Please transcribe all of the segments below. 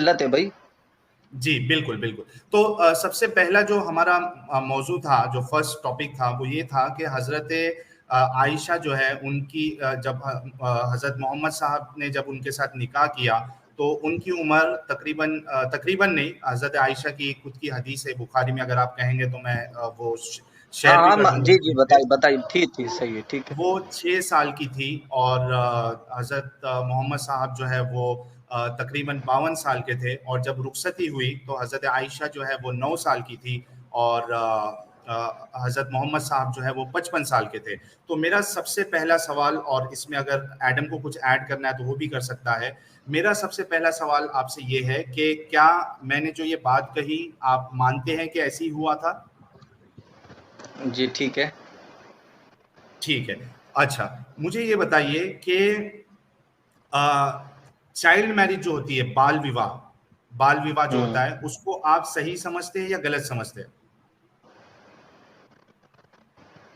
علت ہے بھائی. جی بالکل بالکل. تو سب سے پہلا جو ہمارا موضوع تھا، جو فرسٹ ٹاپک تھا، وہ یہ تھا کہ حضرت عائشہ جو ہے ان کی جب حضرت محمد صاحب نے جب ان کے ساتھ نکاح کیا تو ان کی عمر تقریباً نہیں، حضرت عائشہ کی خود کی حدیث ہے بخاری میں، اگر آپ کہیں گے تو میں وہ شیئر بھی کر دوں جی گا. جی بتائیے ٹھیک صحیح ہے ٹھیک ہے. وہ 6 سال کی تھی اور حضرت محمد صاحب جو ہے وہ تقریباً 52 سال کے تھے، اور جب رخصتی ہوئی تو حضرت عائشہ جو ہے وہ 9 سال کی تھی اور حضرت محمد صاحب جو ہے وہ 55 سال کے تھے. تو میرا سب سے پہلا سوال، اور اس میں اگر ایڈم کو کچھ ایڈ کرنا ہے تو وہ بھی کر سکتا ہے، میرا سب سے پہلا سوال آپ سے یہ ہے کہ کیا میں نے جو یہ بات کہی آپ مانتے ہیں کہ ایسے ہی ہوا تھا؟ جی ٹھیک ہے. ٹھیک ہے. اچھا مجھے یہ بتائیے کہ چائلڈ میرج جو ہوتی ہے، بال وواہ جو ہوتا ہے، اس کو آپ صحیح سمجھتے ہیں یا غلط سمجھتے ہیں؟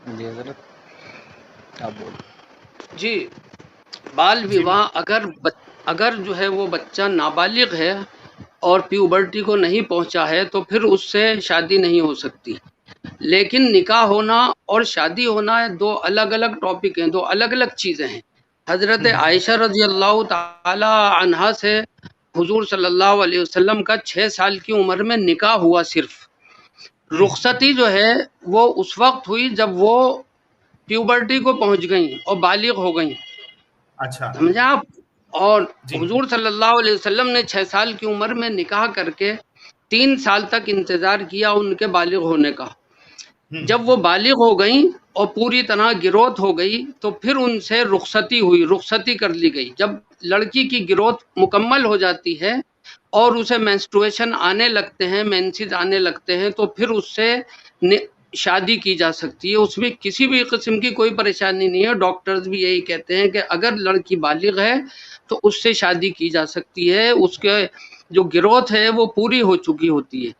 جی حضرت آپ بولیں. جی بال جی وواہ اگر جو ہے وہ بچہ نابالغ ہے اور پیوبرٹی کو نہیں پہنچا ہے تو پھر اس سے شادی نہیں ہو سکتی. لیکن نکاح ہونا اور شادی ہونا دو الگ الگ ٹاپک ہیں، دو الگ الگ چیزیں ہیں. حضرت عائشہ رضی اللہ تعالی عنہا سے حضور صلی اللہ علیہ وسلم کا 6 سال کی عمر میں نکاح ہوا. صرف رخصتی جو ہے وہ اس وقت ہوئی جب وہ پیوبرٹی کو پہنچ گئیں اور بالغ ہو گئیں. اچھا سمجھا آپ؟ اور جی حضور صلی اللہ علیہ وسلم نے 6 سال کی عمر میں نکاح کر کے 3 سال تک انتظار کیا ان کے بالغ ہونے کا. جب وہ بالغ ہو گئیں اور پوری طرح گروتھ ہو گئی تو پھر ان سے رخصتی کر لی گئی. جب لڑکی کی گروتھ مکمل ہو جاتی ہے اور اسے مینسٹرویشن آنے لگتے ہیں، مینسز آنے لگتے ہیں، تو پھر اس سے شادی کی جا سکتی ہے. اس میں کسی بھی قسم کی کوئی پریشانی نہیں ہے. ڈاکٹرز بھی یہی کہتے ہیں کہ اگر لڑکی بالغ ہے تو اس سے شادی کی جا سکتی ہے، اس کے جو گروتھ ہے وہ پوری ہو چکی ہوتی ہے.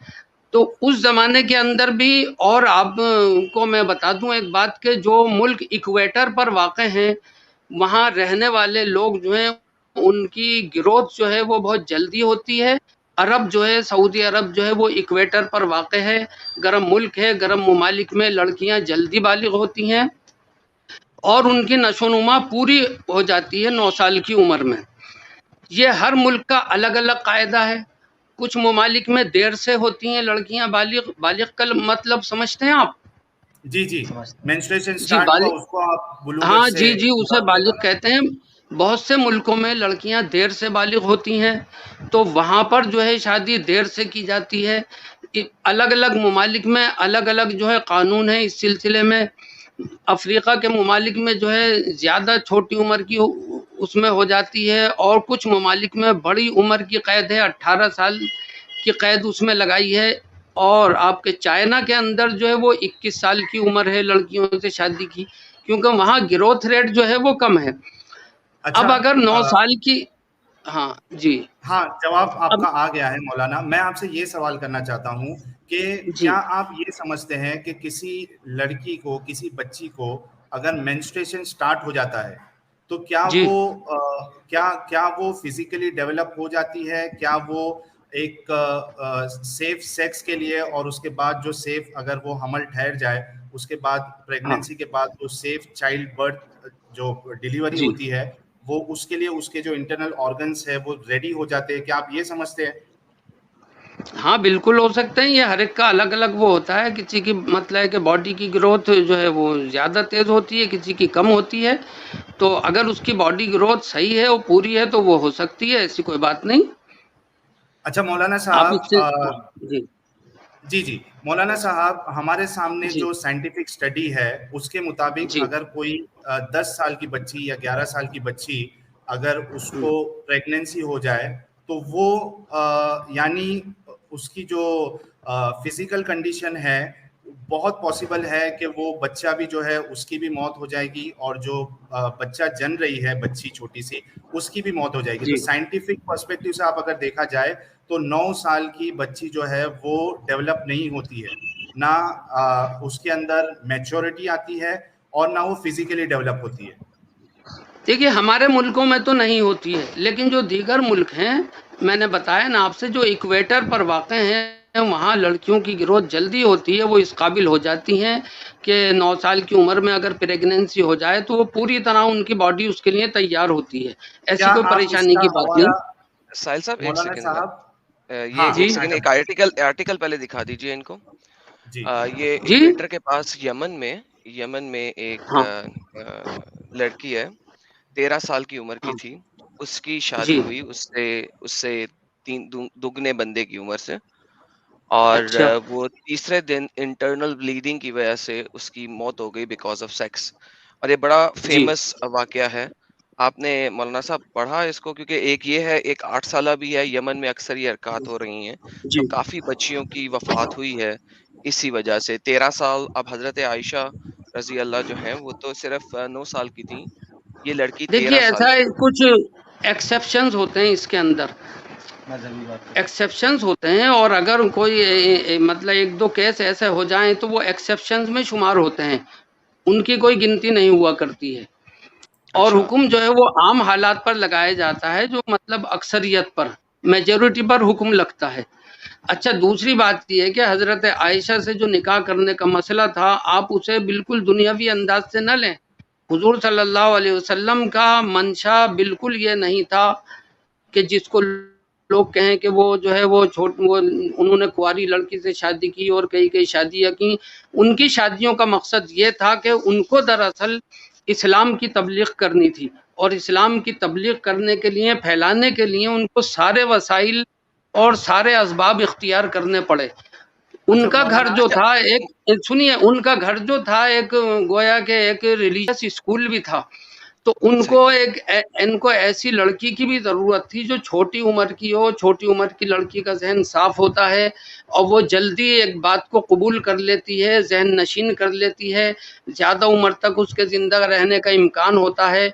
تو اس زمانے کے اندر بھی، اور آپ کو میں بتا دوں ایک بات کہ جو ملک ایکویٹر پر واقع ہیں وہاں رہنے والے لوگ جو ہیں ان کی گروتھ جو ہے وہ بہت جلدی ہوتی ہے. عرب جو ہے، سعودی عرب جو ہے وہ ایکویٹر پر واقع ہے، گرم ملک ہے. گرم ممالک میں لڑکیاں جلدی بالغ ہوتی ہیں اور ان کی نشو و نما پوری ہو جاتی ہے 9 سال کی عمر میں. یہ ہر ملک کا الگ الگ قاعدہ ہے. کچھ ممالک میں دیر سے ہوتی ہیں لڑکیاں بالغ کا مطلب سمجھتے ہیں آپ؟ جی سمجھتے مینسٹریشن جی سٹارٹ ہوا اس کو آپ بلوغت ہاں سے جی اسے مراد بالغ لگانا. کہتے ہیں. بہت سے ملکوں میں لڑکیاں دیر سے بالغ ہوتی ہیں تو وہاں پر جو ہے شادی دیر سے کی جاتی ہے. الگ الگ ممالک میں الگ الگ جو ہے قانون ہے اس سلسلے میں. افریقہ کے ممالک میں جو ہے زیادہ چھوٹی عمر کی اس میں ہو جاتی ہے، اور کچھ ممالک میں بڑی عمر کی قید ہے، 18 سال کی قید اس میں لگائی ہے. اور آپ کے چائنا کے اندر جو ہے وہ 21 سال کی عمر ہے لڑکیوں سے شادی کی، کیونکہ وہاں گروتھ ریٹ جو ہے وہ کم ہے. اچھا اب اگر 9 سال کی ہاں جی ہاں جواب آپ اب کا آ گیا ہے مولانا. میں آپ سے یہ سوال کرنا چاہتا ہوں کہ جی کیا آپ یہ سمجھتے ہیں کہ کسی لڑکی کو، کسی بچی کو اگر مینسٹریشن سٹارٹ ہو جاتا ہے تو جی کیا وہ فزیکلی ڈیولپ ہو جاتی ہے؟ کیا وہ ایک سیف سیکس کے لیے، اور اس کے بعد جو سیف اگر وہ حمل ٹھہر جائے اس کے بعد ہاں پریگنینسی کے بعد جو سیف چائلڈ برتھ جو ڈیلیوری جی ہوتی ہے وہ اس کے لیے اس کے جو انٹرنل آرگنس ہے وہ ریڈی ہو جاتے ہیں؟ کیا آپ یہ سمجھتے ہیں؟ ہاں بالکل ہو سکتے ہیں. یہ ہر ایک کا الگ الگ وہ ہوتا ہے. کسی کی مطلب ہے کہ باڈی کی گروتھ جو ہے وہ زیادہ تیز ہوتی ہے، کسی کی کم ہوتی ہے. تو اگر اس کی باڈی گروتھ صحیح ہے اور پوری ہے تو وہ ہو سکتی ہے، ایسی کوئی بات نہیں. اچھا مولانا آپ صاحب، اس سے جی جی مولانا صاحب، ہمارے سامنے جی جو سائنٹیفک اسٹڈی ہے اس کے مطابق جی اگر کوئی 10 سال کی بچی یا 11 سال کی بچی اگر اس ہوں، کو پریگنینسی ہو جائے تو وہ یعنی اس کی جو فزیکل کنڈیشن ہے بہت پاسبل ہے کہ وہ بچہ بھی جو ہے اس کی بھی موت ہو جائے گی، اور جو بچہ جن رہی ہے بچی چھوٹی سی اس کی بھی موت ہو جائے گی. تو جی سائنٹیفک پرسپیکٹو سے آپ اگر دیکھا جائے تو 9 سال کی بچی جو ہے وہ ڈیولپ نہیں ہوتی ہے، نہ اس کے اندر میچورٹی آتی ہے اور نہ وہ فزیکلی ڈیولپ ہوتی ہے. دیکھیے ہمارے ملکوں میں تو نہیں ہوتی ہے، لیکن جو دیگر ملک ہیں، میں نے بتایا نا آپ سے، جو ایکویٹر پر واقع ہیں وہاں لڑکیوں کی گروتھ جلدی ہوتی ہے، وہ اس قابل ہو جاتی ہیں کہ 9 سال کی عمر میں اگر پریگنینسی ہو جائے تو وہ پوری طرح ان کی باڈی اس کے لیے تیار ہوتی ہے، ایسی کیا کوئی آپ اس پریشانی کا کی بات حوالہ نہیں۔ ساحل صاحب ایک مولانا سیکنڈ صاحب؟ یہ ہاں جی ایک سیکنڈ، ایک آرٹیکل پہلے دکھا دیجئے ان کو۔ جی یہ جی ایکویٹر کے پاس یمن میں ایک ہاں لڑکی ہے، 13 سال کی عمر کی ہاں تھی، اس کی شادی جی ہوئی اس سے دگنے بندے کی عمر سے، اور اچھا وہ تیسرے دن انٹرنل بلیڈنگ کی وجہ سے اس کی موت ہو گئی بیکاز آف سیکس، اور یہ بڑا جی فیمس واقعہ ہے۔ آپ نے مولانا صاحب پڑھا اس کو؟ کیونکہ ایک یہ ہے، ایک 8 سالہ بھی ہے، یمن میں اکثر یہ حرکات ہو رہی ہیں، تو جی کافی بچیوں کی وفات ہوئی ہے اسی وجہ سے۔ 13 سال، اب حضرت عائشہ رضی اللہ جو ہیں وہ تو صرف 9 سال کی تھیں، یہ لڑکی دیکھیے 13 سال ایسا ہے، کی۔ کچھ ایکسیپشنز ہوتے ہیں اس کے اندر، مذہبی بات۔ ایکسیپشنز ہوتے ہیں، اور اگر کوئی مطلب 1-2 کیس ایسے ہو جائیں تو وہ ایکسیپشنز میں شمار ہوتے ہیں، ان کی کوئی گنتی نہیں ہوا کرتی ہے، اور اچھا حکم جو ہے وہ عام حالات پر لگایا جاتا ہے، جو مطلب اکثریت پر، میجورٹی پر حکم لگتا ہے۔ اچھا دوسری بات یہ ہے کہ حضرت عائشہ سے جو نکاح کرنے کا مسئلہ تھا، آپ اسے بالکل دنیاوی انداز سے نہ لیں۔ حضور صلی اللہ علیہ وسلم کا منشا بالکل یہ نہیں تھا کہ جس کو لوگ کہیں کہ وہ جو ہے وہ انہوں نے کنواری لڑکی سے شادی کی اور کئی شادیاں کی۔ ان کی شادیوں کا مقصد یہ تھا کہ ان کو دراصل اسلام کی تبلیغ کرنی تھی، اور اسلام کی تبلیغ کرنے کے لیے، پھیلانے کے لیے ان کو سارے وسائل اور سارے اسباب اختیار کرنے پڑے۔ اچھا ان کا گھر مولانا، جو تھا ایک، سنیے، ان کا گھر جو تھا ایک گویا کہ ایک ریلیجیس اسکول بھی تھا، تو صحیح، ان کو ایسی لڑکی کی بھی ضرورت تھی جو چھوٹی عمر کی ہو۔ چھوٹی عمر کی لڑکی کا ذہن صاف ہوتا ہے اور وہ جلدی ایک بات کو قبول کر لیتی ہے، ذہن نشین کر لیتی ہے، زیادہ عمر تک اس کے زندہ رہنے کا امکان ہوتا ہے۔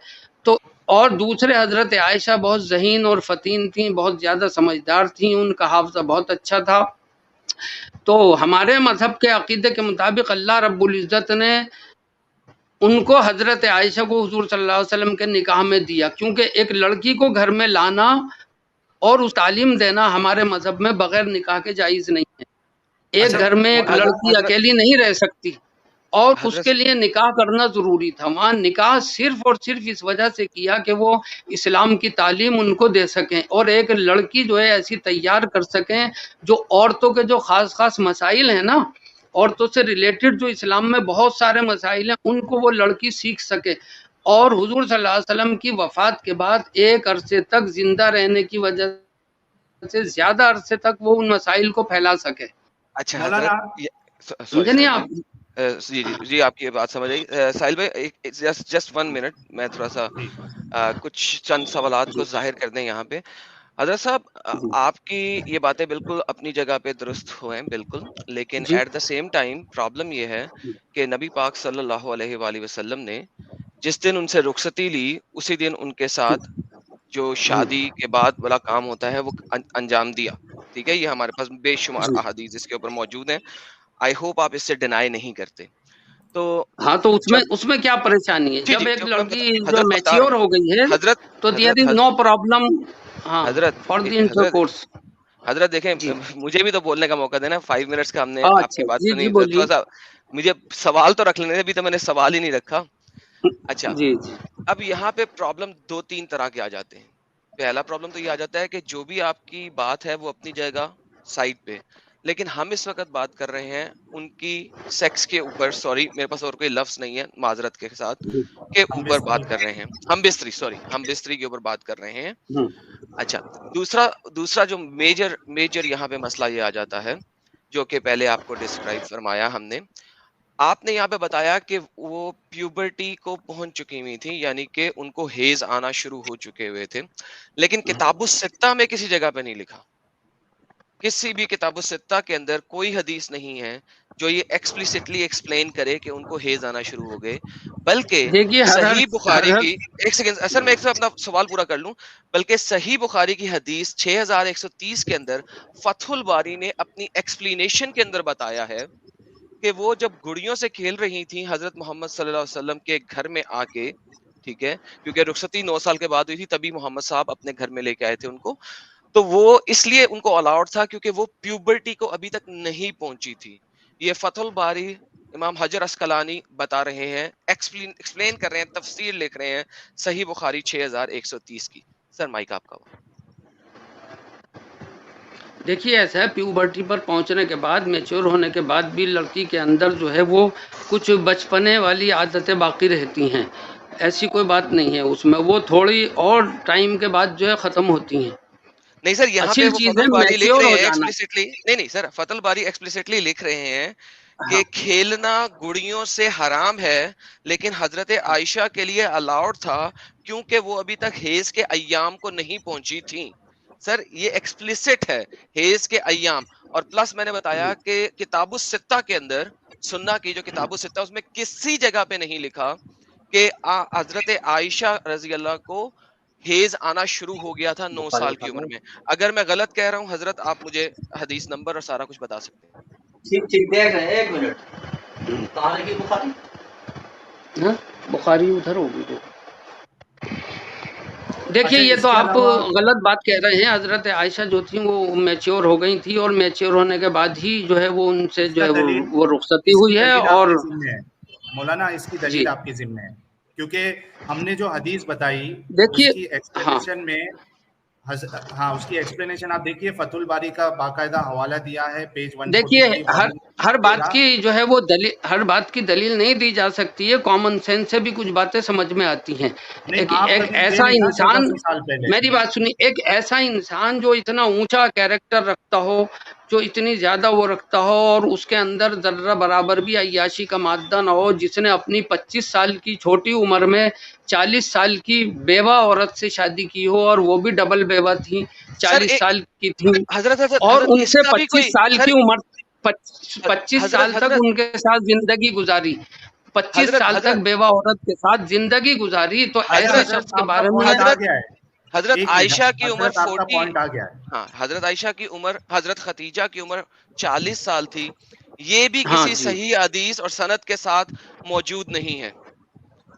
تو اور دوسرے حضرت عائشہ بہت ذہین اور فطین تھیں، بہت زیادہ سمجھدار تھیں، ان کا حافظہ بہت اچھا تھا۔ تو ہمارے مذہب کے عقیدے کے مطابق اللہ رب العزت نے ان کو، حضرت عائشہ کو، حضور صلی اللہ علیہ وسلم کے نکاح میں دیا، کیونکہ ایک لڑکی کو گھر میں لانا اور اس تعلیم دینا ہمارے مذہب میں بغیر نکاح کے جائز نہیں ہے۔ ایک اچھا گھر میں ایک مولانا، لڑکی اکیلی نہیں رہ سکتی، اور اس کے حضرت لیے نکاح کرنا ضروری تھا۔ وہاں نکاح صرف اور صرف اس وجہ سے کیا کہ وہ اسلام کی تعلیم ان کو دے سکیں، اور ایک لڑکی جو ہے ایسی تیار کر سکیں جو عورتوں کے جو خاص مسائل ہیں نا، عورتوں سے ریلیٹڈ جو اسلام میں بہت سارے مسائل ہیں، ان کو وہ لڑکی سیکھ سکے، اور حضور صلی اللہ علیہ وسلم کی وفات کے بعد ایک عرصے تک زندہ رہنے کی وجہ سے زیادہ عرصے تک وہ ان مسائل کو پھیلا سکے۔ اچھا مولانا، سوری سمجھے نہیں ساحل آپ؟ بھائی، جی آپ کی یہ بات سمجھ آئی۔ ساحل بھائی جسٹ 1 منٹ، میں تھوڑا سا جی کچھ چند سوالات کو ظاہر کر دیں یہاں پہ۔ حضرت صاحب، آپ کی یہ باتیں بالکل اپنی جگہ پہ درست ہوئے، بالکل، لیکن جی at the same time problem یہ ہے کہ نبی پاک صلی اللہ علیہ وآلہ وسلم نے جس دن ان سے رخصتی لی، اسی دن ان کے ساتھ جو شادی کے بعد والا کام ہوتا ہے وہ انجام دیا۔ ٹھیک ہے، یہ ہمارے پاس بے شمار جی احادیث اس کے اوپر موجود ہیں۔ آئی ہوپ آپ اس سے ڈینائی نہیں کرتے۔ تو ہاں، تو جب اس میں کیا پریشانی ہے؟ جی جب جی ایک جو میں لڑکی جو حضرت بتا رہا میچیور ہوں، ہو گئی ہے حضرت تو دیر حضرت از نو پرابلم، ہاں، حضرت فار دی حضرت انٹرکورس۔ حضرت دیکھیں، جی مجھے بھی تو بولنے کا موقع دینا۔ 5 منٹس کا ہم نے آپ کی اچھا، بات جی جی سنی، بولیے۔ تھوڑا سا مجھے سوال تو رکھ لینے دیں، ابھی تو میں نے سوال ہی نہیں رکھا۔ اچھا، جی جی اب یہاں پہ پرابلم 2-3 طرح کے آ جاتے ہیں۔ پہلا پرابلم تو یہ آ جاتا ہے کہ جو بھی آپ کی بات ہے وہ اپنی جائے گا سائڈ پہ، لیکن ہم اس وقت بات کر رہے ہیں ان کی سیکس کے اوپر، سوری میرے پاس اور کوئی لفظ نہیں ہے معذرت کے ساتھ، کے ہم اوپر بستری، بات کر رہے ہیں، ہم بستری کے اوپر بات کر رہے ہیں۔ ہوں، اچھا، دوسرا جو میجر یہاں پہ مسئلہ یہ آ جاتا ہے، جو کہ پہلے آپ کو ڈسکرائب فرمایا ہم نے، آپ نے یہاں پہ بتایا کہ وہ پیوبرٹی کو پہنچ چکی ہوئی تھی، یعنی کہ ان کو ہیز آنا شروع ہو چکے ہوئے تھے، لیکن کتاب الستہ میں کسی جگہ پہ نہیں لکھا، کسی بھی کتاب الستہ کے اندر کوئی حدیث نہیں ہے جو یہ ایکسپلیسٹلی ایکسپلین کرے کہ ان کو ہیز آنا شروع ہو گئے، بلکہ دیکھیے صحیح بخاری ہر کی، ایک سیکنڈ اصل میں ایک سے اپنا سوال پورا کر لوں، بلکہ صحیح بخاری کی حدیث 6130 کے اندر فتح الباری نے اپنی ایکسپلینیشن کے اندر بتایا ہے کہ وہ جب گڑیوں سے کھیل رہی تھیں حضرت محمد صلی اللہ علیہ وسلم کے گھر میں آ کے، ٹھیک ہے, کیونکہ رخصتی 9 سال کے بعد ہوئی تھی, تبھی محمد صاحب اپنے گھر میں لے کے آئے تھے ان کو. تو وہ اس لیے ان کو الاؤڈ تھا کیونکہ وہ پیوبرٹی کو ابھی تک نہیں پہنچی تھی. یہ فتح الباری امام حجر اسقلانی بتا رہے ہیں, ایکسپلین کر رہے ہیں, تفسیر لکھ رہے ہیں صحیح بخاری 6130 کی. سر مائک آپ کا. دیکھیے ایسا ہے, پیوبرٹی پر پہنچنے کے بعد, میچور ہونے کے بعد بھی لڑکی کے اندر جو ہے وہ کچھ بچپنے والی عادتیں باقی رہتی ہیں, ایسی کوئی بات نہیں ہے اس میں, وہ تھوڑی اور ٹائم کے بعد جو ہے ختم ہوتی ہیں. نہیں سر, یہاں پہ اصل وہ چیز فتح ہے الباری لکھ میچور رہے ہو ہیں جانا. ایکسپلیسٹلی, نہیں سر, فتح الباری ایکسپلیسٹلی لکھ رہے ہیں کہ ہاں کھیلنا گڑیوں سے حرام ہے, لیکن حضرت عائشہ کے لیے الاؤڈ تھا کیونکہ وہ ابھی تک حیض کے ایام کو نہیں پہنچی تھیں. سر یہ ایکسپلیسٹ ہے, حیض کے ایام. اور پلس میں نے بتایا کہ کتاب الستہ کے اندر, سنہ کی جو کتاب الستہ, اس میں کسی جگہ پہ نہیں لکھا کہ حضرت عائشہ رضی اللہ کو حیض آنا شروع ہو گیا تھا 9 سال کی عمر میں. اگر میں غلط کہہ رہا ہوں حضرت, آپ مجھے حدیث نمبر اور سارا کچھ بتا سکتے ہیں. ٹھیک ٹھیک دیکھ رہے ہیں, 1 منٹ. کہاں لگی بخاری؟ ہاں, بخاری ادھر ہوگی تو. دیکھیے اچھا, یہ اس تو کے آپ علاوہ غلط بات کہہ رہے ہیں. حضرت عائشہ جو تھیں وہ میچور ہو گئی تھی, اور میچور ہونے کے بعد ہی جو ہے وہ ان سے اس جو کا ہے دلیل, وہ رخصتی اس کی ہوئی ہے. دلیل آپ اور کے ذمہ ہے مولانا, اس کی جی دلیل آپ کے ذمہ ہے, کیونکہ ہم نے جو حدیث بتائی دیکھیے, اس کی ہاں ایکسپلینیشن میں ہاں, اس کی ایکسپلینیشن آپ دیکھیے, فتح الباری کا باقاعدہ حوالہ دیا ہے, پیج دیکھیے 143 والیم ہر بات 13. کی جو ہے وہ دلیل, ہر بات کی دلیل نہیں دی جا سکتی ہے, کامن سینس سے بھی کچھ باتیں سمجھ میں آتی ہیں. نہیں, آپ ایک دلیل دے ایسا نہیں نا انسان, 1400 سال پہلے. میری بات سنیے, ایک ایسا انسان جو اتنا اونچا کیریکٹر رکھتا ہو, جو اتنی زیادہ وہ رکھتا ہو, اور اس کے اندر ذرہ برابر بھی عیاشی کا مادہ نہ ہو, جس نے اپنی 25 سال کی چھوٹی عمر میں 40 سال کی بیوہ عورت سے شادی کی ہو, اور وہ بھی ڈبل بیوہ تھی, سر 40 سال کی تھی, حضرت اور حضرت ان اس سے کا بھی 25 کوئی سال سر, کی عمر, 25 سال تک حضرت ان کے ساتھ زندگی گزاری, 25 حضرت سال تک حضرت بیوہ عورت کے ساتھ زندگی گزاری, تو اچھا ایسے حضرت, شخص کے آپ کا بارے میں پوائنٹ آ حضرت گیا ہے. حضرت 1 منٹ عائشہ کی عمر حضرت, آپ کا 40, پوائنٹ آ گیا ہے. ہاں, حضرت عائشہ کی عمر, حضرت ختیجہ کی عمر 40 سال تھی. یہ بھی ہاں کسی جی, صحیح حدیث اور سند کے ساتھ موجود نہیں ہے.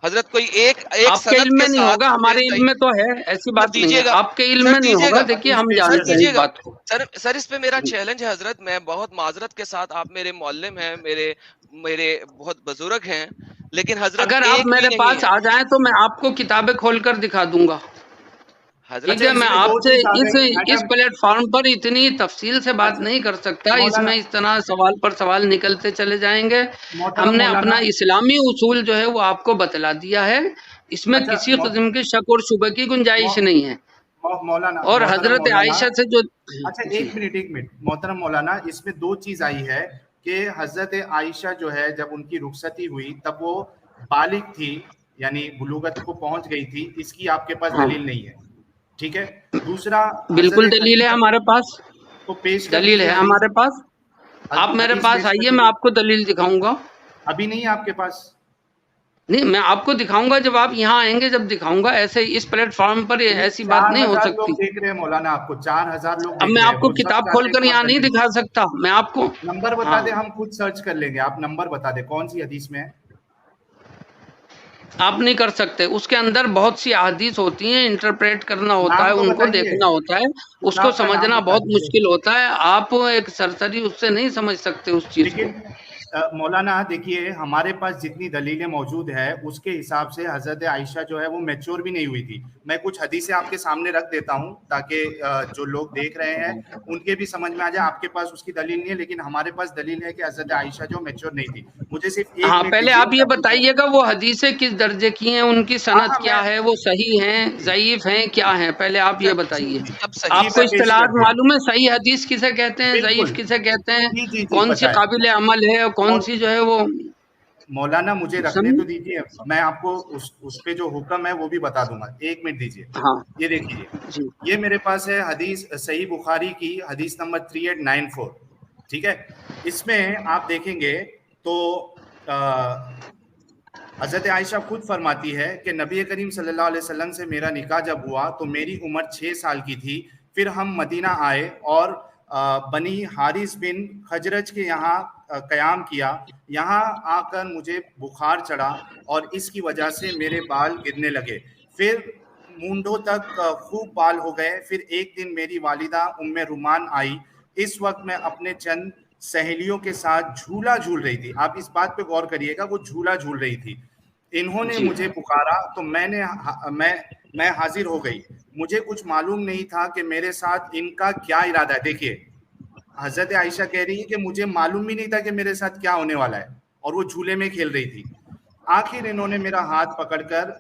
حضرت کوئی ایک آپ کے سند علم کے میں نہیں ساتھ ہوگا, مجھے ہمارے علم صحیح, میں تو ہے, ایسی سر بات نہیں ہے. دیجیے گا, آپ کے علم سر میں نہیں دیجیے ہوگا, گا, دیکھیے حدیث ہم پیش سر جانتے کر ہیں رہے اس دیجیے گا. بات کو. سر اس پہ میرا چیلنج ہے حضرت, میں بہت معذرت کے ساتھ, آپ میرے معلم ہیں, میرے بہت بزرگ ہیں, لیکن حضرت اگر آپ ایک بھی میرے نہیں پاس ہے. آ جائیں تو میں آپ کو کتابیں کھول کر دکھا دوں گا. ٹھیک حضرت اچھا, ہے, اس میں میں آپ 2 سے چیز آ گئی اس میڈم. پلیٹ فارم پر اتنی تفصیل سے بات اچھا نہیں کر سکتا, اس مولانا, میں اس طرح سوال پر سوال نکلتے چلے جائیں گے. ہم محترم نے اپنا مولانا, اسلامی اصول جو ہے وہ آپ کو بتلا دیا ہے, اس میں اچھا کسی قسم کی شک اور شبہ کی گنجائش نہیں ہے. مولانا, اور محترم حضرت مولانا, عائشہ سے جو, اچھا جی 1 منٹ محترم مولانا, اس میں 2 چیز آئی ہے کہ حضرت عائشہ جو ہے جب ان کی رخصتی ہوئی تب وہ بالغ تھی, یعنی بلوغت کو پہنچ گئی تھی, اس کی آپ کے پاس ہاں, دلیل نہیں ہے. ٹھیک ہے, دوسرا حضرت بالکل دلیل ہے خدیجہ ہمارے پاس, کو پیش کر دلیل ہے دیجئے حدیث, ہمارے پاس. آپ میرے حدیث پاس پیش کر آئیے, میں دیجئے. آپ کو دلیل دکھاؤں گا. ابھی نہیں ہے آپ کے پاس؟ نہیں, میں آپ کو دکھاؤں گا جب آپ یہاں آئیں گے, جب دکھاؤں گا. ایسے اس پلیٹ فارم پر ایسی بات نہیں ہو 4000 سکتی. لوگ دیکھ رہے ہیں مولانا, آپ کو 4000 لوگ اب دیکھ میں رہے ہیں, آپ کو وہ سب کتاب کھول چاہتے ہیں کر کہ یہاں آپ نہیں دلیل دکھا سکتا, میں آپ کو. نمبر بتا ہاں, دیں, ہم خود سرچ کر لیں گے, آپ نمبر بتا دیں کون سی حدیث میں ہے. آپ نہیں کر سکتے, اس کے اندر بہت سی احادیث ہوتی ہیں, انٹرپریٹ کرنا ہوتا ہے, نام تو ان کو بتائیے, دیکھنا ہوتا ہے, اس کو کتاب کا نام سمجھنا بتا بہت دیجیے. مشکل ہوتا ہے. آپ ایک سرسری اس سے نہیں سمجھ سکتے اس چیز کو. لیکن مولانا دیکھیے, ہمارے پاس جتنی دلیلیں موجود ہے اس کے حساب سے حضرت عائشہ جو ہے وہ میچور بھی نہیں ہوئی تھی. میں کچھ حدیثیں آپ کے سامنے رکھ دیتا ہوں تاکہ جو لوگ دیکھ رہے ہیں ان کے بھی سمجھ میں آ جائے. آپ کے پاس اس کی دلیل نہیں ہے, لیکن ہمارے پاس دلیل ہے کہ حضرت عائشہ جو میچور نہیں تھی. مجھے صرف 1 ہاں, منٹ پہلے دیجیے آپ یہ تاکہ میں, بتائیے گا وہ حدیثیں کس درجے کی ہیں, ان کی ہاں سند ہاں کیا ہے, وہ صحیح ہیں, ضعیف ہیں, کیا ہیں, پہلے آپ یہ سب بتائیے. سب صحیح جی آپ کو میں سر. پیش اصطلاحات کرتے ہیں, معلوم ہے, صحیح حدیث کسے کہتے ہیں, ضعیف بالکل, کسے کہتے ہیں, جی کون سی پتہ ہے. قابل عمل ہے, اور کون سی جو ہے وہ, مولانا مجھے رکھنے سمجھ. تو دیجیے, میں آپ کو اس پہ جو حکم ہے وہ بھی بتا دوں گا. 1 منٹ دیجیے. ہاں یہ دیکھیے, جی, یہ میرے پاس ہے حدیث صحیح بخاری کی حدیث نمبر 3894. ٹھیک ہے, اس میں آپ دیکھیں گے تو حضرت عائشہ خود فرماتی ہے کہ نبی کریم صلی اللہ علیہ وسلم سے میرا نکاح جب ہوا تو میری عمر 6 سال کی تھی. پھر ہم مدینہ آئے اور بنی حارث بن خجرج کے یہاں قیام کیا. یہاں آ کر مجھے بخار چڑھا اور اس کی وجہ سے میرے بال گرنے لگے. پھر مونڈوں تک خوب بال ہو گئے. پھر ایک دن میری والدہ ام رومان آئی. اس وقت میں اپنے چند سہیلیوں کے ساتھ جھولا جھول رہی تھی. آپ اس بات پہ غور کریے گا, وہ جھولا جھول رہی تھی. انہوں نے مجھے پکارا تو میں حاضر ہو گئی. مجھے کچھ معلوم نہیں تھا کہ میرے ساتھ ان کا کیا ارادہ ہے. دیکھیے حضرت عائشہ کہہ رہی ہے کہ مجھے معلوم ہی نہیں تھا کہ میرے ساتھ کیا ہونے والا ہے, اور وہ جھولے میں کھیل رہی تھی. آخر انہوں نے میرا ہاتھ پکڑ کر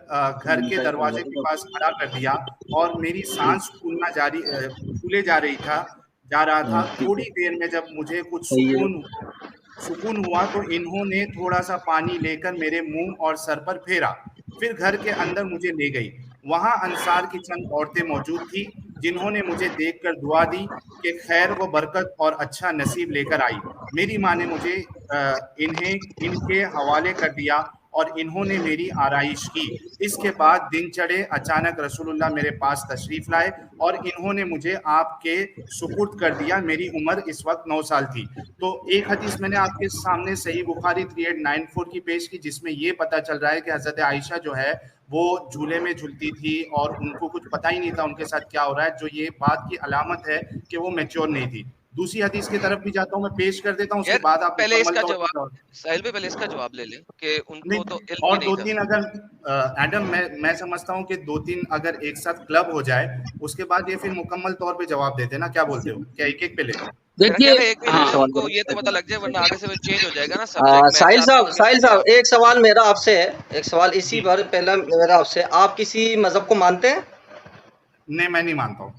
گھر کے دروازے کے پاس کھڑا کر دیا اور میری سانس پھولے جا رہا تھا. تھوڑی دیر میں جب مجھے کچھ سکون ہوا تو انہوں نے تھوڑا سا پانی لے کر میرے منہ اور سر پر پھیرا. پھر گھر کے اندر مجھے لے گئی. وہاں انصار کی چند عورتیں موجود تھی جنہوں نے مجھے دیکھ کر دعا دی کہ خیر و برکت اور اچھا نصیب لے کر آئی. میری ماں نے مجھے ان کے حوالے کر دیا اور انہوں نے میری آرائش کی. اس کے بعد دن چڑھے. اچانک رسول اللہ میرے پاس تشریف لائے اور انہوں نے مجھے آپ کے سپرد کر دیا. میری عمر اس وقت 9 سال تھی. تو ایک حدیث میں نے آپ کے سامنے صحیح بخاری 3894 کی پیش کی, جس میں یہ پتہ چل رہا ہے کہ حضرت عائشہ جو ہے وہ جھولے میں جھولتی تھی اور ان کو کچھ پتہ ہی نہیں تھا ان کے ساتھ کیا ہو رہا ہے, جو یہ بات کی علامت ہے کہ وہ میچور نہیں تھی. دوسری حدیث کی طرف بھی جاتا ہوں, میں پیش کر دیتا ہوں, اس کے بعد آپ پہلے اس کا جواب ساحل بھائی پہلے اس کا جواب لے لیں کہ ان کو تو علم اور نہیں تھا. 2-3 اگر ایڈم میں سمجھتا ہوں کہ 2-3 اگر ایک ساتھ کلب ہو جائے اس کے بعد یہ پھر مکمل طور پہ جواب دیتے نا. کیا بولتے ہو, کیا ایک پہ لے لیں؟ دیکھیے ان کو یہ تو پتہ لگ جائے ورنہ آگے سے چینج ہو جائے گا نا ساحل صاحب ایک سوال میرا آپ سے ہے, ایک سوال اسی بار پہلا میرا آپ سے, آپ کسی مذہب کو مانتے ہیں؟ نہیں, میں نہیں مانتا ہوں.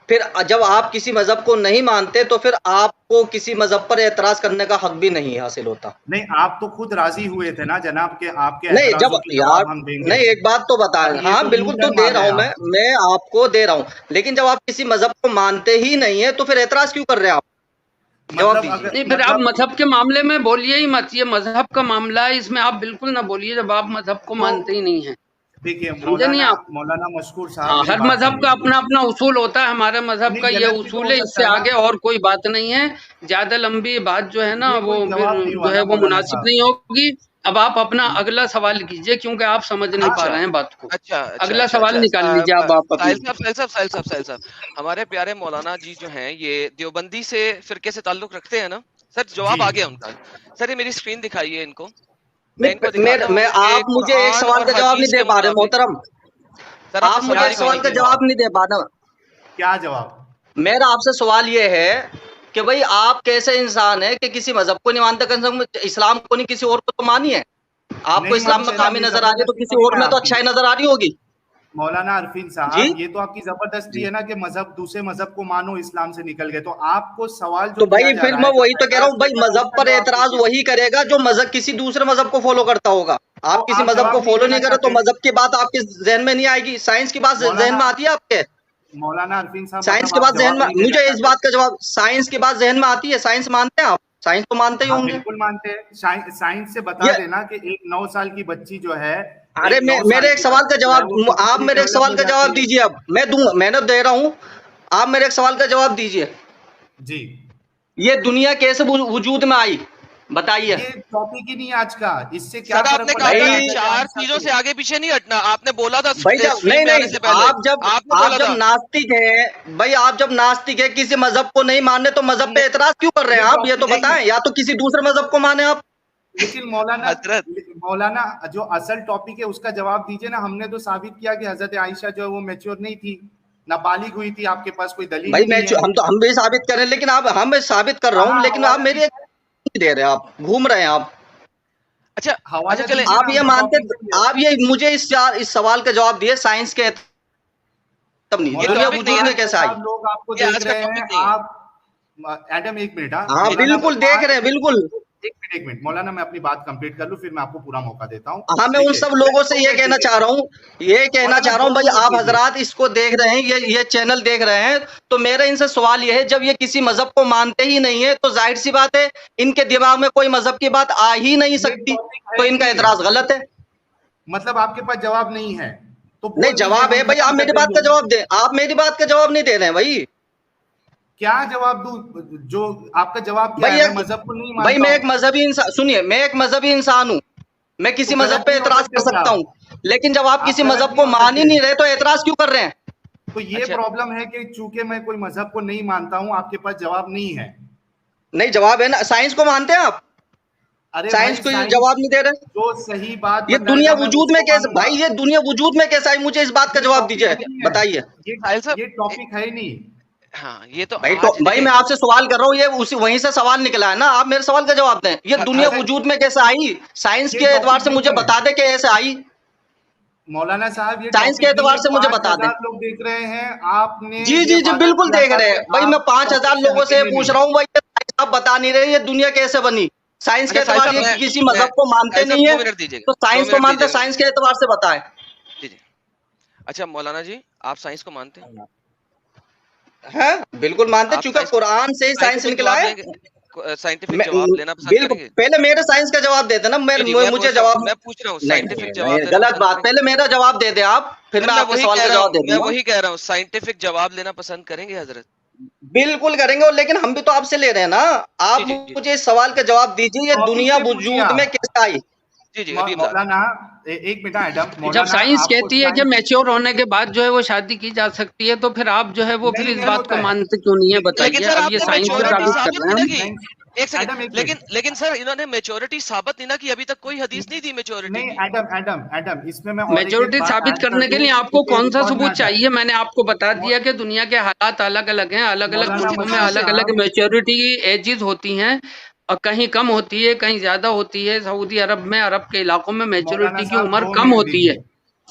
پھر جب آپ کسی مذہب کو نہیں مانتے تو پھر آپ کو کسی مذہب پر اعتراض کرنے کا حق بھی نہیں حاصل ہوتا. نہیں, آپ تو خود راضی ہوئے تھے نا جناب کہ آپ کے نہیں, جب یار نہیں ایک بات تو بتا رہے ہیں, ہاں بالکل تو دے رہا ہوں, میں آپ کو دے رہا ہوں, لیکن جب آپ کسی مذہب کو مانتے ہی نہیں ہیں تو پھر اعتراض کیوں کر رہے ہیں آپ؟ نہیں, پھر آپ مذہب کے معاملے میں بولیے ہی مت. یہ مذہب کا معاملہ ہے, اس میں آپ بالکل نہ بولیے جب آپ مذہب کو مانتے ہی نہیں ہیں. دیکھیے مولانا مشکور صاحب, ہر مذہب کا اپنا اپنا اصول ہوتا ہے. ہمارے مذہب کا یہ اصول ہے, اس سے آگے اور کوئی بات نہیں ہے. زیادہ لمبی بات جو ہے نا وہ جو ہے وہ مناسب نہیں ہوگی. اب آپ اپنا اگلا سوال کیجئے کیونکہ آپ سمجھ نہیں پا رہے ہیں بات کو. اگلا سوال نکال لیجیے آپ. ساحل صاحب ہمارے پیارے مولانا جی جو ہیں یہ دیوبندی سے فرقے سے تعلق رکھتے ہیں نا سر؟ جواب آ گیا ان کا. سر یہ میری اسکرین دکھائیے ان کو. میں آپ مجھے ایک سوال کا جواب نہیں دے پا رہے محترم, آپ مجھے ایک سوال کا جواب نہیں دے پا رہے. کیا جواب؟ میرا آپ سے سوال یہ ہے کہ بھئی آپ کیسے انسان ہے کہ کسی مذہب کو نہیں مانتے, اسلام کو نہیں کسی اور کو تو مانی ہے. آپ کو اسلام میں خامی نظر آ رہی ہے تو کسی اور میں تو اچھائی نظر آ رہی ہوگی. مولانا عرفین صاحب یہ تو آپ کی زبردستی ہے نا کہ مذہب دوسرے مذہب کو مانو, اسلام سے نکل گئے. تو آپ کو سوال جو تو بھائی پھر میں وہی تو کہہ رہا ہوں, بھائی مذہب پر اعتراض وہی کرے گا جو مذہب کسی دوسرے مذہب کو فالو کرتا ہوگا. آپ کسی مذہب کو فالو نہیں کرے تو مذہب کی بات آپ کے ذہن میں نہیں آئے گی. سائنس کی بات ذہن میں آتی ہے آپ کے؟ مولانا عرفین صاحب سائنس کی بات ذہن میں, مجھے اس بات کا جواب, سائنس کی بات ذہن میں آتی ہے؟ سائنس مانتے ہیں آپ؟ سائنس تو مانتے ہی ہوں گے. بالکل مانتے ہیں. سائنس سے بتا دینا کہ ایک 9 سال کی بچی جو ہے, ارے میرے ایک سوال کا جواب, آپ میرے ایک سوال کا جواب دیجیے. اب میں دوں گا, میں نے دے رہا ہوں, آپ میرے ایک سوال کا جواب دیجیے. جی, یہ دنیا کیسے وجود میں آئی بتائیے. یہ ٹاپک ہی نہیں آج کا, اس سے کیا آپ نے کہا 4 چیزوں سے آگے پیچھے نہیں ہٹنا. آپ نے بولا تھا نہیں, آپ جب ناستک ہیں بھائی, آپ جب ناستک ہے کسی مذہب کو نہیں ماننے تو مذہب پہ اعتراض کیوں کر رہے ہیں آپ؟ یہ تو بتائیں, یا تو کسی دوسرے مذہب کو مانے آپ. لیکن مولانا جو اصل ٹاپک ہے اس کا جواب دیجیے نا. ہم نے تو ثابت کیا کہ حضرت عائشہ جو ہے وہ میچور نہیں تھی, نابالغ ہوئی تھی. آپ کے پاس کوئی دلیل نہیں ہے؟ ہم بھی ثابت کریں, لیکن آپ, ہم ثابت کر رہا ہوں لیکن آپ میری دے رہے ہیں, آپ گھوم رہے ہیں آپ. اچھا آپ یہ مانتے, آپ یہ مجھے اس سوال کا جواب دیے سائنس کے تب نہیں, دنیا وجود میں کیسے آئی؟ لوگ آپ کو دیکھ رہے ہیں. آپ ایڈم ایک منٹ, ہاں بالکل دیکھ رہے ہیں, بالکل. ایک منٹ مولانا, میں اپنی بات کمپلیٹ کر لوں پھر میں آپ کو پورا موقع دیتا ہوں. ہاں, میں ان سب لوگوں سے یہ کہنا چاہ رہا ہوں بھائی, آپ حضرات اس کو دیکھ رہے ہیں, یہ چینل دیکھ رہے ہیں, تو میرا ان سے سوال یہ ہے, جب یہ کسی مذہب کو مانتے ہی نہیں ہے تو ظاہر سی بات ہے ان کے دماغ میں کوئی مذہب کی بات آ ہی نہیں سکتی, تو ان کا اعتراض غلط ہے. مطلب آپ کے پاس جواب نہیں ہے؟ تو نہیں, جواب ہے بھائی, آپ میری بات کا جواب دیں. آپ میری بات کا جواب نہیں دے رہے ہیں بھائی. کیا جواب دوں؟ جو آپ کا جواب کیا ہے؟ میں مذہب کو نہیں مانتا بھائی میں ایک مذہبی انسان، سنیے میں ایک مذہبی انسان ہوں، میں کسی مذہب پہ اعتراض کر سکتا ہوں، لیکن جب آپ کسی مذہب کو مان ہی نہیں رہے تو اعتراض کیوں کر رہے ہیں؟ تو یہ پرابلم ہے کہ چونکہ میں کوئی مذہب کو نہیں مانتا ہوں، آپ کے پاس جواب نہیں ہے. نہیں جواب ہے نا. سائنس کو مانتے ہیں آپ؟ سائنس کو جواب نہیں دے رہے. جو صحیح بات یہ دنیا وجود میں کیسے بھائی، یہ دنیا وجود میں کیسا ہے؟ مجھے اس بات کا جواب دیجیے، بتائیے. یہ ٹاپک ہے ہی نہیں. ہاں یہ تو بھائی میں آپ سے سوال کر رہا ہوں، یہ وہیں سے سوال نکلا ہے نا، آپ میرے سوال کا جواب دیں. یہ دنیا وجود میں کیسے آئی؟ سائنس کے اعتبار سے مجھے بتا دیں کہ ایسے آئی. مولانا صاحب یہ سائنس کے اعتبار سے مجھے بتا دیں. 5,000 لوگ دیکھ رہے ہیں، آپ نے جی جی جی بالکل دیکھ رہے ہیں. بھائی میں 5,000 لوگوں سے پوچھ رہا ہوں، بھائی آپ بتا نہیں رہے یہ دنیا کیسے بنی. سائنس کے اعتبار سے کسی مذہب کو مانتے نہیں ہیں تو سائنس کو مانتے، سائنس کے اعتبار سے بتائیں. جی جی. اچھا مولانا جی، آپ سائنس کو مانتے ہیں؟ ہاں بالکل مانتے، چونکہ قرآن سے ہی سائنس نکلا ہے. سائنٹیفک جواب لینا پسند کریں گے؟ پہلے میرے سائنس کا جواب دیتے نا، مجھے جواب. میں پوچھ رہا ہوں سائنٹیفک جواب نہیں غلط بات، پہلے میرا جواب دے دیں آپ، پھر میں آپ کے سوال کا جواب دے دوں. میں وہی کہہ رہا ہوں، سائنٹیفک جواب لینا پسند کریں گے حضرت؟ بالکل کریں گے، لیکن ہم بھی تو آپ سے لے رہے ہیں نا. آپ مجھے اس سوال کا جواب دیجیے، یہ دنیا وجود میں کیسے آئی؟ جی جی مولانا ایک منٹ ایڈم. جب سائنس کہتی ہے کہ میچور ہونے کے بعد جو ہے وہ شادی کی جا سکتی ہے، تو پھر آپ جو ہے وہ پھر اس بات کو مانتے کیوں نہیں ہے؟ بتائیے. اب یہ سائنس کو ثابت کر رہے ہیں. ایک سیکنڈ، لیکن سر انہوں نے میچورٹی ثابت نہیں نہ کی، ابھی تک کوئی حدیث نہیں دی میچورٹی. نہیں ایڈم اس میں میچورٹی ثابت کرنے کے لیے آپ کو کون سا ثبوت چاہیے؟ میں نے آپ کو بتا دیا کہ دنیا کے حالات الگ الگ ہیں، الگ الگ ملکوں میں الگ الگ میچورٹی ایجز ہوتی ہیں، اور کہیں کم ہوتی ہے کہیں زیادہ ہوتی ہے. سعودی عرب میں، عرب کے علاقوں میں میچورٹی کی عمر کم ہوتی ہے،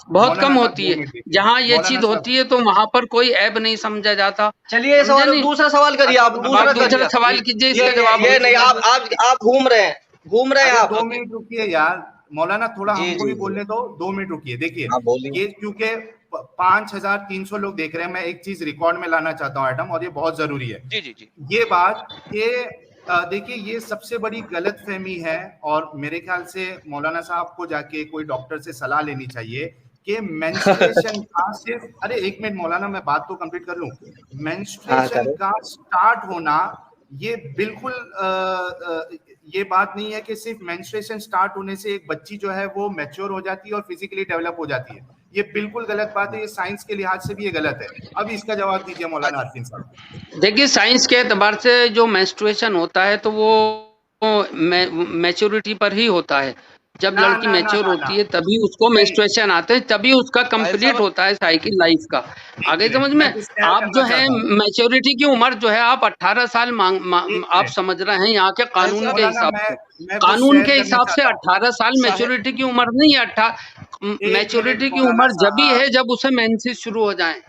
بہت کم ہوتی ہے. جہاں یہ چیز ہوتی ہے تو وہاں پر کوئی عیب نہیں سمجھا جاتا. چلیے دوسرا سوال کریے آپ. دوسرا سوال کیجیے، اس کا جواب. یہ نہیں، آپ گھوم رہے ہیں آپ. 2 منٹ رکیے یار مولانا، تھوڑا ہم کو بھی بولنے دو. 2 منٹ رکیے. دیکھیے یہ کیونکہ 5,300 لوگ دیکھ رہے ہیں، میں ایک چیز ریکارڈ میں لانا چاہتا ہوں ایڈم، اور یہ بہت ضروری ہے. جی جی جی. یہ بات کہ دیکھیے یہ سب سے بڑی غلط فہمی ہے، اور میرے خیال سے مولانا صاحب کو جا کے کوئی ڈاکٹر سے صلاح لینی چاہیے کہ مینسٹریشن کا صرف، ارے ایک منٹ مولانا میں بات تو کمپلیٹ کر لوں. مینسٹریشن کا سٹارٹ ہونا یہ بالکل یہ بات نہیں ہے کہ صرف مینسٹریشن سٹارٹ ہونے سے ایک بچی جو ہے وہ میچور ہو جاتی ہے اور فزیکلی ڈیولپ ہو جاتی ہے. یہ بالکل غلط بات ہے، یہ سائنس کے لحاظ سے بھی یہ غلط ہے. اب اس کا جواب دیجیے مولانا عارفین صاحب. دیکھیے سائنس کے اعتبار سے جو مینسٹریشن ہوتا ہے تو وہ میچورٹی پر ہی ہوتا ہے. جب لڑکی میچور ہوتی ہے تبھی اس کو مینسٹریشن آتے ہیں، تبھی اس کا کمپلیٹ ہوتا ہے سائیکل لائف کا. آگے سمجھ میں آپ جو ہے میچورٹی کی عمر جو ہے آپ 18 سال آپ سمجھ رہے ہیں یہاں کے قانون کے حساب سے. قانون کے حساب سے 18 سال میچورٹی کی عمر نہیں ہے. میچورٹی کی عمر جبھی ہے جب اسے مینسز شروع ہو جائیں.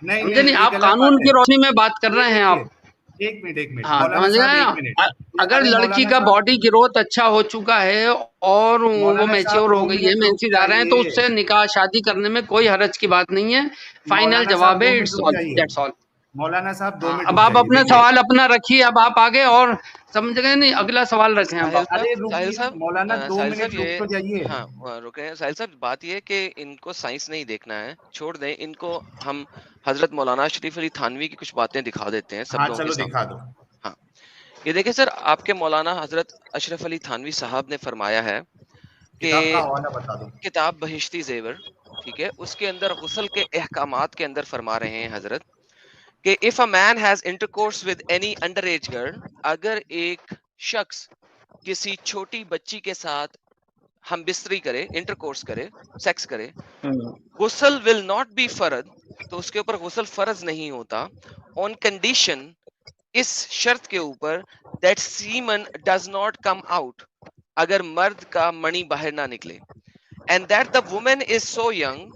سمجھے نہیں؟ آپ قانون کی روشنی میں بات کر رہے ہیں آپ. ایک منٹ ہاں سمجھ گئے. اگر لڑکی کا باڈی گروتھ اچھا ہو چکا ہے اور وہ میچور ہو گئی ہے، مینسز آ رہے ہیں، تو اس سے نکاح شادی کرنے میں کوئی حرج کی بات نہیں ہے. فائنل جواب ہے اٹس آل، دیٹس آل. مولانا صاحب 2 منٹ. اب آپ اپنا سوال اپنا رکھیے، اب آپ آگے اور سمجھ گئے نہیں؟ اگلا سوال رکھیں آپ. مولانا 2 منٹ رک تو جائیے. ہاں رکے. ساحل صاحب بات یہ کہ ان کو سائنس نہیں دیکھنا ہے، چھوڑ دیں ان کو. ہم حضرت مولانا اشرف علی تھانوی کی کچھ باتیں دکھا دیتے ہیں سب لوگوں کے سامنے. دکھا دو. ہاں یہ دیکھیں سر، آپ کے مولانا حضرت اشرف علی تھانوی صاحب نے فرمایا ہے کہ کتاب بہشتی زیور، ٹھیک ہے، اس کے اندر غسل کے احکامات کے اندر فرما رہے ہیں حضرت کہ if a man has intercourse with any underage girl، اگر ایک شخص کسی چھوٹی بچی کے ساتھ ہم بستری کرے، انٹرکورس کرے، سیکس کرے، غسل will not be فرض، تو اس کے اوپر غسل فرض نہیں ہوتا. on condition، اس شرط کے اوپر that semen does not come out، اگر مرد کا منی باہر نہ نکلے. and that the woman is so young،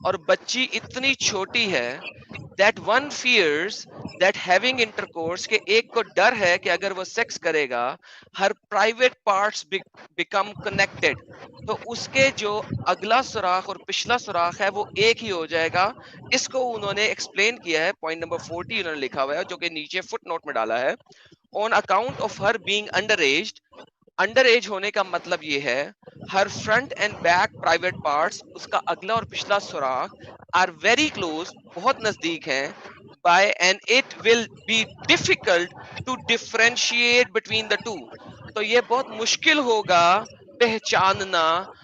اور بچی اتنی چھوٹی ہے that one fears that having intercourse، کہ ایک کو ڈر ہے کہ اگر وہ سیکس کرے گا her private parts become connected، تو اس کے جو اگلا سوراخ اور پچھلا سوراخ ہے وہ ایک ہی ہو جائے گا. اس کو انہوں نے ایکسپلین کیا ہے، پوائنٹ نمبر 40 انہوں نے لکھا ہوا ہے جو کہ نیچے فٹ نوٹ میں ڈالا ہے. on account of her being underaged، under age ہونے کا مطلب یہ ہے ہر front and back private parts, اس کا اگلا اور پچھلا سوراخ آر ویری کلوز، بہت نزدیک ہیں. by, and it will be difficult to differentiate between the two. تو یہ بہت مشکل ہوگا پہچاننا